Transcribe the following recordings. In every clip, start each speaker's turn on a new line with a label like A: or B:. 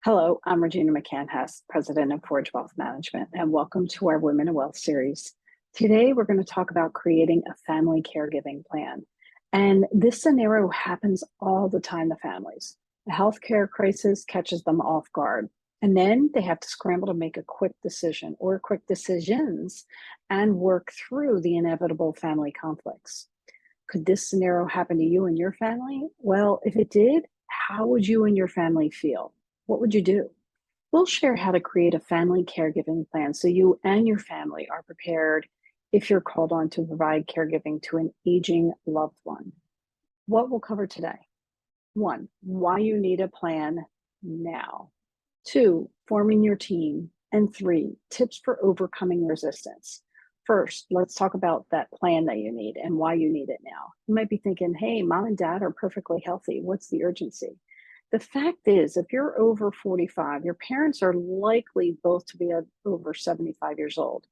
A: Hello, I'm Regina McCann-Hess, President of Forge Wealth Management, and welcome to our Women in Wealth series. Today, we're going to talk about creating a family caregiving plan. And this scenario happens all the time to families. A healthcare crisis catches them off guard, and then they have to scramble to make a quick decision or quick decisions and work through the inevitable family conflicts. Could this scenario happen to you and your family? Well, if it did, how would you and your family feel? What would you do? We'll share how to create a family caregiving plan so you and your family are prepared if you're called on to provide caregiving to an aging loved one. What we'll cover today: 1, why you need a plan now. 2, forming your team. And 3, tips for overcoming resistance. First, let's talk about that plan that you need and why you need it now. You might be thinking, hey, mom and dad are perfectly healthy. What's the urgency? The fact is, if you're over 45, your parents are likely both to be over 75 years old.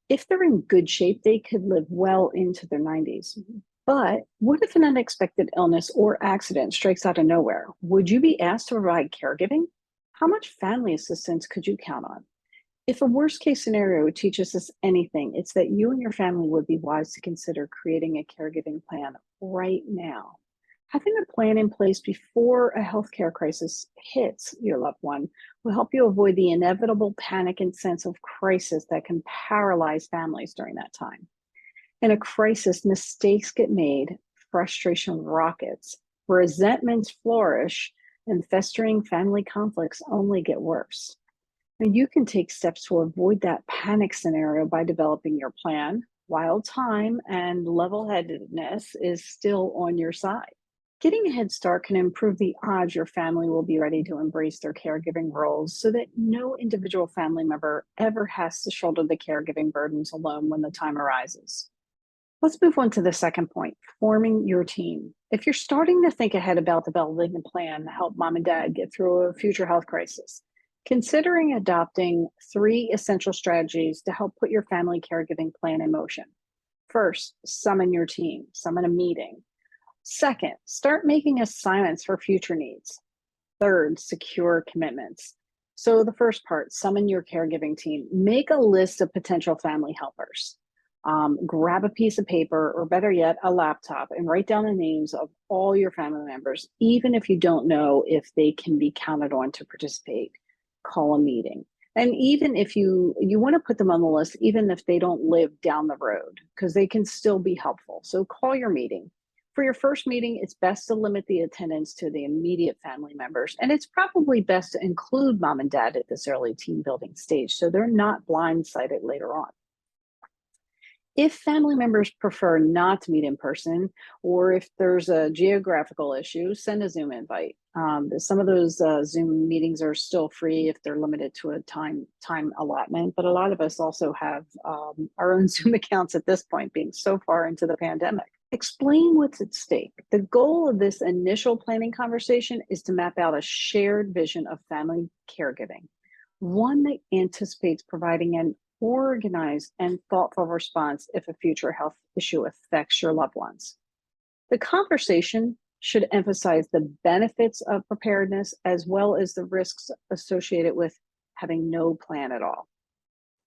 A: If they're in good shape, they could live well into their 90s. But what if an unexpected illness or accident strikes out of nowhere? Would you be asked to provide caregiving? How much family assistance could you count on? If a worst case scenario teaches us anything, it's that you and your family would be wise to consider creating a caregiving plan right now. Having a plan in place before a healthcare crisis hits your loved one will help you avoid the inevitable panic and sense of crisis that can paralyze families during that time. In a crisis, mistakes get made, frustration rockets, resentments flourish, and festering family conflicts only get worse. And you can take steps to avoid that panic scenario by developing your plan while time and level-headedness is still on your side. Getting a head start can improve the odds your family will be ready to embrace their caregiving roles so that no individual family member ever has to shoulder the caregiving burdens alone when the time arises. Let's move on to the second point: forming your team. If you're starting to think ahead about developing a plan to help mom and dad get through a future health crisis, considering adopting 3 essential strategies to help put your family caregiving plan in motion. First, summon your team, summon a meeting. Second, start making assignments for future needs. Third, secure commitments. So the first part, summon your caregiving team. Make a list of potential family helpers. Grab a piece of paper, or better yet, a laptop, and write down the names of all your family members, even if you don't know if they can be counted on to participate. Call a meeting. And even if you want to put them on the list, even if they don't live down the road, because they can still be helpful. So call your meeting. For your first meeting, it's best to limit the attendance to the immediate family members. And it's probably best to include mom and dad at this early team building stage so they're not blindsided later on. If family members prefer not to meet in person, or if there's a geographical issue, send a Zoom invite. Some of those Zoom meetings are still free if they're limited to a time allotment, but a lot of us also have our own Zoom accounts at this point, being so far into the pandemic. Explain what's at stake. The goal of this initial planning conversation is to map out a shared vision of family caregiving, one that anticipates providing an organized and thoughtful response if a future health issue affects your loved ones. The conversation should emphasize the benefits of preparedness as well as the risks associated with having no plan at all.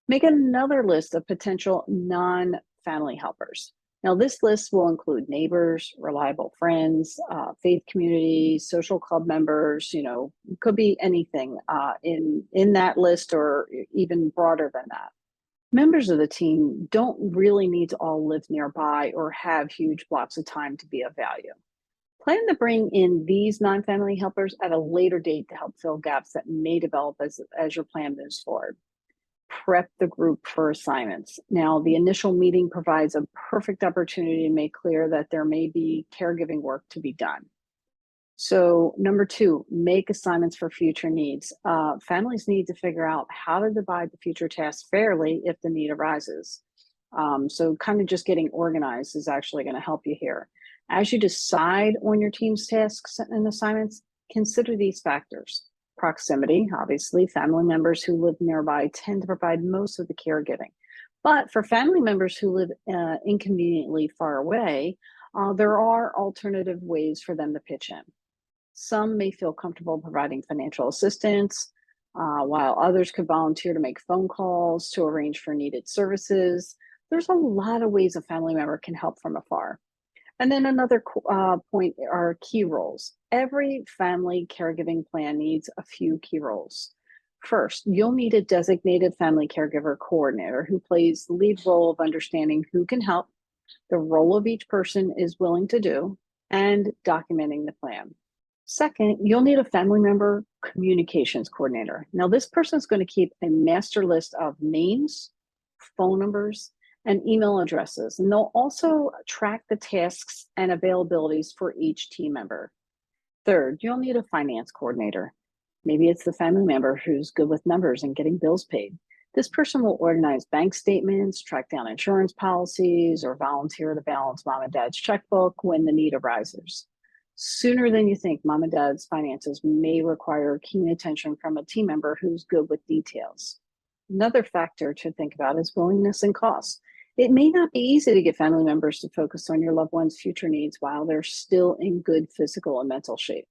A: Make another list of potential non-family helpers. Now, this list will include neighbors, reliable friends, faith communities, social club members. It could be anything in that list, or even broader than that. Members of the team don't really need to all live nearby or have huge blocks of time to be of value. Plan to bring in these non-family helpers at a later date to help fill gaps that may develop as your plan moves forward. Prep the group for assignments. Now, the initial meeting provides a perfect opportunity to make clear that there may be caregiving work to be done. So number 2, make assignments for future needs. Families need to figure out how to divide the future tasks fairly if the need arises. So kind of just getting organized is actually going to help you here. As you decide on your team's tasks and assignments, consider these factors. Proximity, obviously, family members who live nearby tend to provide most of the caregiving. But for family members who live inconveniently far away, there are alternative ways for them to pitch in. Some may feel comfortable providing financial assistance, while others could volunteer to make phone calls to arrange for needed services. There's a lot of ways a family member can help from afar. And then another point are key roles. Every family caregiving plan needs a few key roles. First, you'll need a designated family caregiver coordinator who plays the lead role of understanding who can help, the role of each person is willing to do, and documenting the plan. Second, you'll need a family member communications coordinator. Now, this person is going to keep a master list of names, phone numbers, and email addresses, and they'll also track the tasks and availabilities for each team member. Third, you'll need a finance coordinator. Maybe it's the family member who's good with numbers and getting bills paid. This person will organize bank statements, track down insurance policies, or volunteer to balance mom and dad's checkbook when the need arises. Sooner than you think, mom and dad's finances may require keen attention from a team member who's good with details. Another factor to think about is willingness and cost. It may not be easy to get family members to focus on your loved one's future needs while they're still in good physical and mental shape.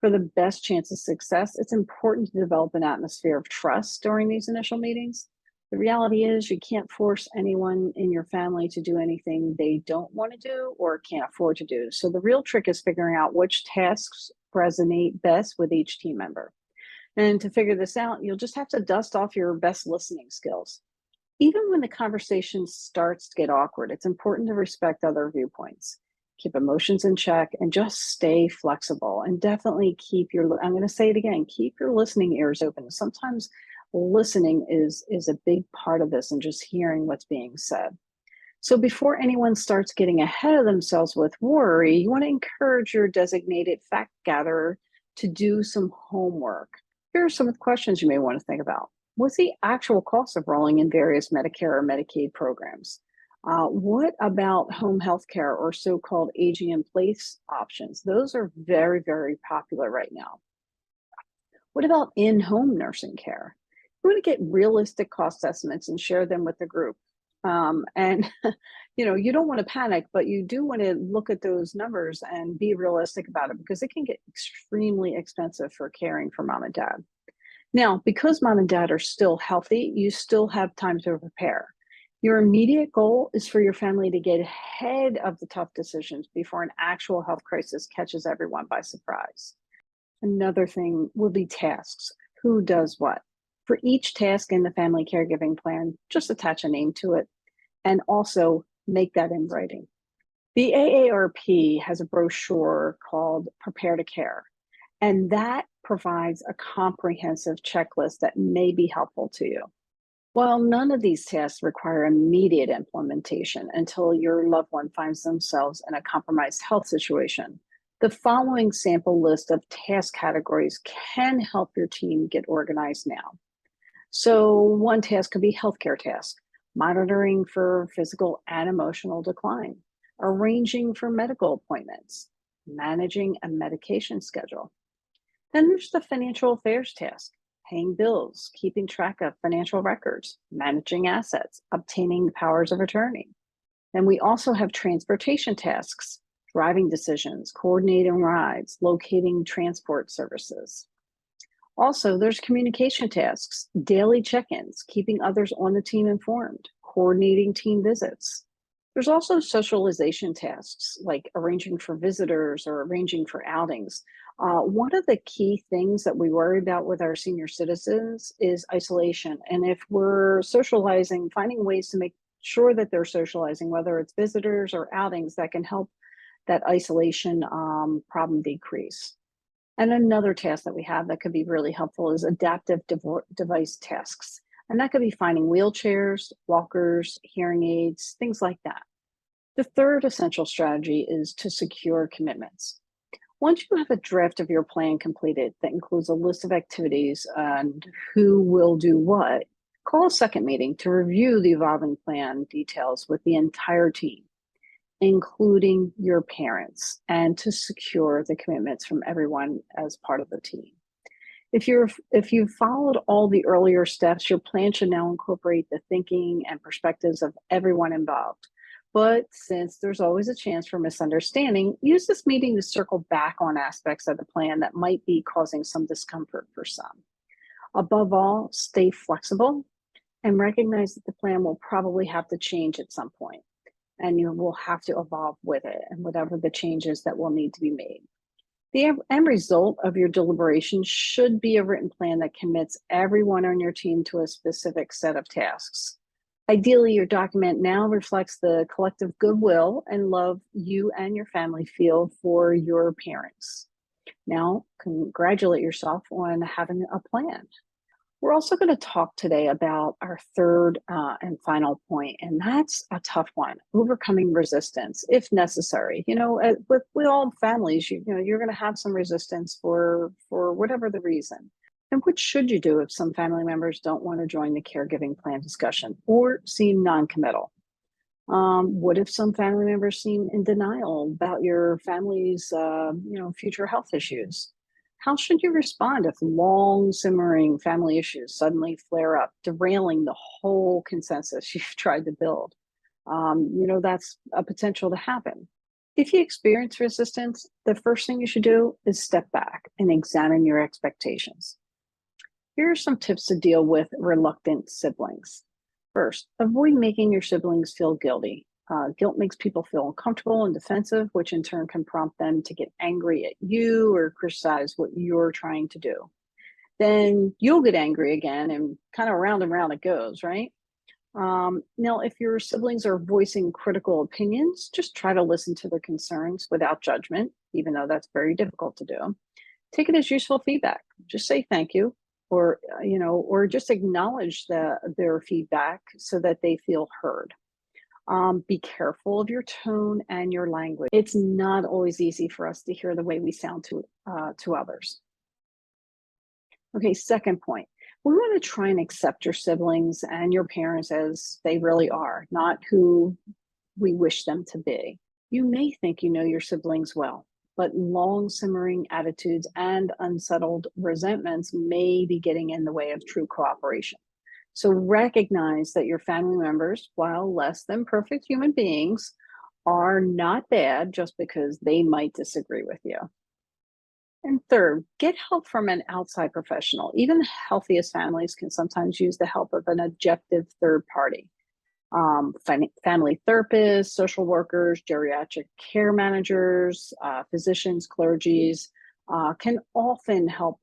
A: For the best chance of success, it's important to develop an atmosphere of trust during these initial meetings. The reality is you can't force anyone in your family to do anything they don't want to do or can't afford to do. So the real trick is figuring out which tasks resonate best with each team member. And to figure this out, you'll just have to dust off your best listening skills. Even when the conversation starts to get awkward, it's important to respect other viewpoints. Keep emotions in check and just stay flexible, and definitely I'm going to say it again, keep your listening ears open. Sometimes listening is a big part of this and just hearing what's being said. So before anyone starts getting ahead of themselves with worry, you want to encourage your designated fact gatherer to do some homework. Here are some of the questions you may want to think about. What's the actual cost of rolling in various Medicare or Medicaid programs? What about home health care or so-called aging in place options? Those are very, very popular right now. What about in-home nursing care? You want to get realistic cost estimates and share them with the group. And you don't want to panic, but you do want to look at those numbers and be realistic about it because it can get extremely expensive for caring for mom and dad. Now, because mom and dad are still healthy, you still have time to prepare. Your immediate goal is for your family to get ahead of the tough decisions before an actual health crisis catches everyone by surprise. Another thing will be tasks. Who does what? For each task in the family caregiving plan, just attach a name to it and also make that in writing. The AARP has a brochure called Prepare to Care, and that provides a comprehensive checklist that may be helpful to you. While none of these tasks require immediate implementation until your loved one finds themselves in a compromised health situation, the following sample list of task categories can help your team get organized now. So one task could be healthcare task, monitoring for physical and emotional decline, arranging for medical appointments, managing a medication schedule. Then there's the financial affairs task, paying bills, keeping track of financial records, managing assets, obtaining powers of attorney. Then we also have transportation tasks, driving decisions, coordinating rides, locating transport services. Also, there's communication tasks, daily check-ins, keeping others on the team informed, coordinating team visits. There's also socialization tasks like arranging for visitors or arranging for outings. One of the key things that we worry about with our senior citizens is isolation. And if we're socializing, finding ways to make sure that they're socializing, whether it's visitors or outings, that can help that isolation problem decrease. And another task that we have that could be really helpful is adaptive device tasks. And that could be finding wheelchairs, walkers, hearing aids, things like that. The third essential strategy is to secure commitments. Once you have a draft of your plan completed that includes a list of activities and who will do what, call a second meeting to review the evolving plan details with the entire team, including your parents, and to secure the commitments from everyone as part of the team. If you've followed all the earlier steps, your plan should now incorporate the thinking and perspectives of everyone involved. But since there's always a chance for misunderstanding, use this meeting to circle back on aspects of the plan that might be causing some discomfort for some. Above all, stay flexible and recognize that the plan will probably have to change at some point, and you will have to evolve with it and whatever the changes that will need to be made. The end result of your deliberation should be a written plan that commits everyone on your team to a specific set of tasks. Ideally, your document now reflects the collective goodwill and love you and your family feel for your parents. Now, congratulate yourself on having a plan. We're also going to talk today about our third and final point, and that's a tough one: overcoming resistance, if necessary. With all families, you're going to have some resistance for whatever the reason. And what should you do if some family members don't want to join the caregiving plan discussion or seem non-committal? What if some family members seem in denial about your family's, future health issues? How should you respond if long simmering family issues suddenly flare up, derailing the whole consensus you've tried to build? That's a potential to happen. If you experience resistance, the first thing you should do is step back and examine your expectations. Here are some tips to deal with reluctant siblings. First, avoid making your siblings feel guilty. Guilt makes people feel uncomfortable and defensive, which in turn can prompt them to get angry at you or criticize what you're trying to do. Then you'll get angry again, and kind of round and round it goes, right? Now, if your siblings are voicing critical opinions, just try to listen to their concerns without judgment, even though that's very difficult to do. Take it as useful feedback. Just say thank you, or just acknowledge their feedback so that they feel heard. Be careful of your tone and your language. It's not always easy for us to hear the way we sound to others. Okay, second point. We want to try and accept your siblings and your parents as they really are, not who we wish them to be. You may think you know your siblings well, but long simmering attitudes and unsettled resentments may be getting in the way of true cooperation. So recognize that your family members, while less than perfect human beings, are not bad just because they might disagree with you. And third, get help from an outside professional. Even the healthiest families can sometimes use the help of an objective third party. Family therapists, social workers, geriatric care managers, physicians, clergies can often help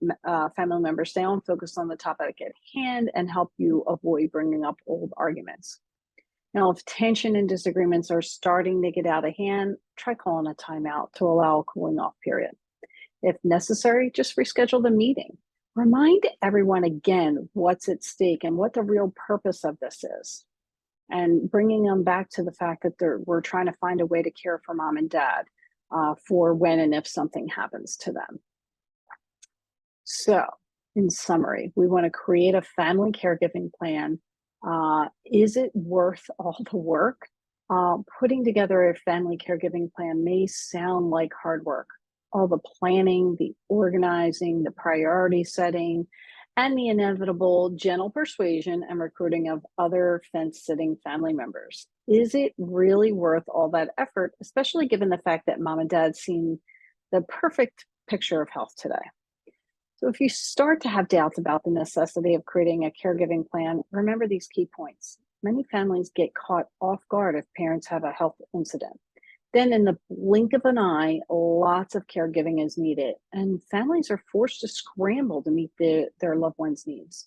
A: family members stay on focus on the topic at hand and help you avoid bringing up old arguments. Now, if tension and disagreements are starting to get out of hand, try calling a timeout to allow a cooling off period. If necessary, just reschedule the meeting. Remind everyone again what's at stake and what the real purpose of this is, and bringing them back to the fact that we're trying to find a way to care for mom and dad for when and if something happens to them. So, in summary, we want to create a family caregiving plan. Is it worth all the work? Putting together a family caregiving plan may sound like hard work. All the planning, the organizing, the priority setting, and the inevitable gentle persuasion and recruiting of other fence-sitting family members. Is it really worth all that effort, especially given the fact that mom and dad seem the perfect picture of health today? So if you start to have doubts about the necessity of creating a caregiving plan, remember these key points. Many families get caught off guard if parents have a health incident. Then in the blink of an eye, lots of caregiving is needed, and families are forced to scramble to meet their loved ones' needs.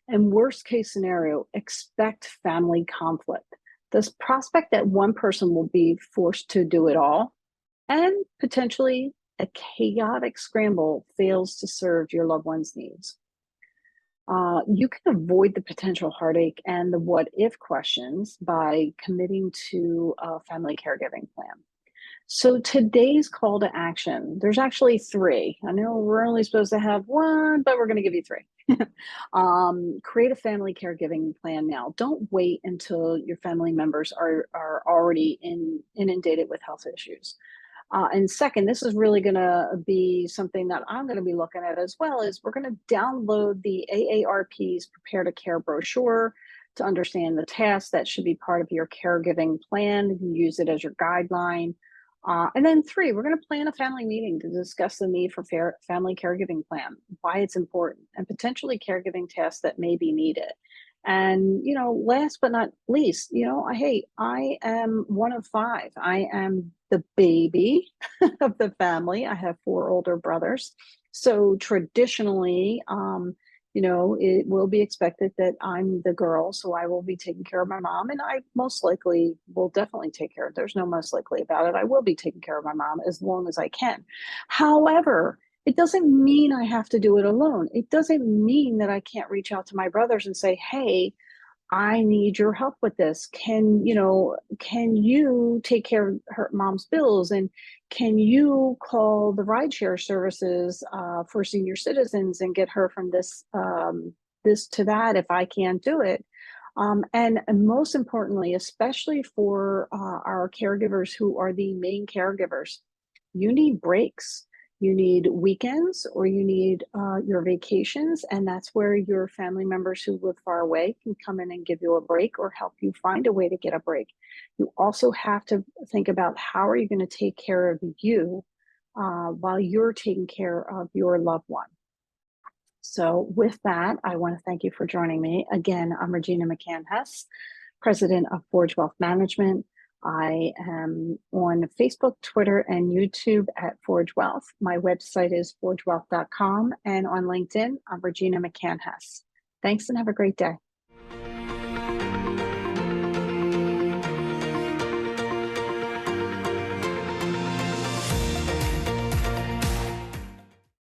A: And worst case scenario, expect family conflict. This prospect that one person will be forced to do it all, and potentially a chaotic scramble fails to serve your loved one's needs. You can avoid the potential heartache and the what if questions by committing to a family caregiving plan. So today's call to action, there's actually three. I know we're only supposed to have one, but we're going to give you three. Create a family caregiving plan now. Don't wait until your family members are already inundated with health issues. And second, this is really going to be something that I'm going to be looking at as well, is we're going to download the AARP's Prepare to Care brochure to understand the tasks that should be part of your caregiving plan. You can use it as your guideline. And then three, we're going to plan a family meeting to discuss the need for family caregiving plan, why it's important, and potentially caregiving tasks that may be needed. And, last but not least, hey, I am one of five. I am the baby of the family. I have four older brothers. So traditionally, it will be expected that I'm the girl, so I will be taking care of my mom, and I most likely will definitely take care of. There's no most likely about it. I will be taking care of my mom as long as I can. However, it doesn't mean I have to do it alone. It doesn't mean that I can't reach out to my brothers and say, "Hey, I need your help with this. Can you take care of her mom's bills? And can you call the rideshare services for senior citizens and get her from this to that if I can't do it?" And most importantly, especially for our caregivers who are the main caregivers, you need breaks. You need weekends or you need your vacations. And that's where your family members who live far away can come in and give you a break or help you find a way to get a break. You also have to think about how are you going to take care of you while you're taking care of your loved one. So, with that, I want to thank you for joining me. Again, I'm Regina McCann Hess, president of Forge Wealth Management. I am on Facebook, Twitter, and YouTube at Forge Wealth. My website is forgewealth.com, and on LinkedIn, I'm Regina McCann Hess. Thanks and have a great day.